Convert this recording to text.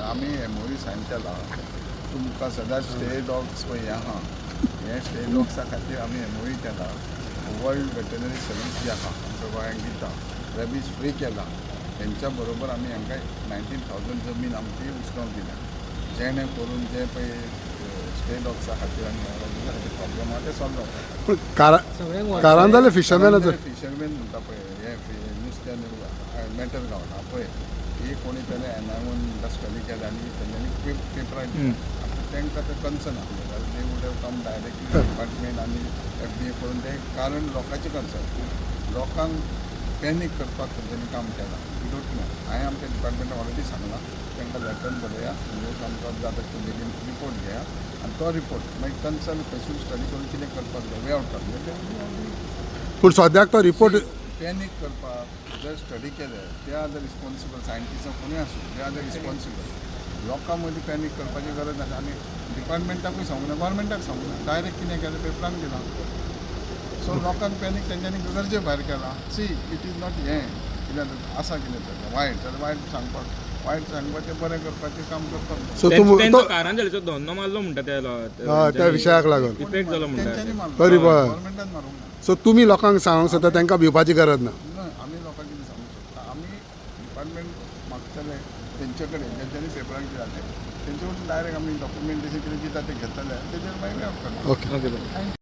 आमी MOU सायन केला तुमकां सदांच स्टे डॉग्स पळय आहा हे स्टे डॉग्सा खातीर आमी MOU केला वर्ल्ड वेटनरी सर्वीस जी आहा आमच्या गोंयांक दिता रॅबीज फ्री केला तेंच्या बरोबर आमी हांकां 19,000 जमीन आमची उस्कावंक दिल्या जेणे करून जे पळय स्टे डॉग्सा खातीर आनी रॅबीजा खातीर प्रॉब्लेम आहा ते सॉल्व जाता कारांजाले फिशरमॅन फिशरमॅन म्हणटा पळय हे नुस्त्यान मॅटर गावना पळय ही कोणी त्याने एनवायरमेंट स्टडी केला आणि त्यांनी पेपरान तांकां ते कन्सर्न आसलें दे wood have come directly department आनी FDA करून ते कारण लोकांचे कन्सर्न लोकांक पॅनीक करपाक तेंच्यांनी काम केलां वी डोंट नो हांवें आमच्या डिपार्टमेंटान ऑलरेडी सांगलां तांकां लॅटर बरया न्यूज आमकां जाता तो बेगीन रिपोर्ट घेया आनी तो रिपोर्ट मागीर कन्सर्न स्पेशल स्टडी करून कितें करपाक जाय वे आउट करपाक पूण सद्याक तो रिपोर्ट पॅनीक करपाक जर स्टडी केले ते आर द रिस्पॉन्सिबल सायंटिस्ट कोणी आसूं ते आर द रिस्पॉन्सिबल लोकां मदीं पॅनीक करपाची गरज ना आमी डिपार्टमेंटाकूय सांगूं ना गोवोरमेंटाक सांगूं ना डायरेक्ट कितें केलें पेपरान दिलां सो लोकांक पॅनीक तेंच्यांनी गरजे भायर केला सी इट इज नॉट हें कितें आसा कितें तर वायट जाल्यार वायट सांगपाचें बरें करपाचें काम करपाक सो तूं कारांजलीचो धंदो मारलो म्हणटा त्या विशयाक लागून इफेक्ट जालो म्हणटा तेंच्यांनी मारलो तरी पळय. गोवोरमेंटान मारूंक ना सो तुमी लोकांक सांगूंक सोदता तांकां भिवपाची गरज ना आमी लोकांक कितें सांगूंक सोदता आमी डिपार्टमेंट मागतले तेंचे कडेन जेंच्यांनी पेपराक दिलां तेंचे कडसून डायरेक्ट आमी डॉक्युमेंटेशन कितें दिता तें घेतले तेजेर मागीर ओके ओके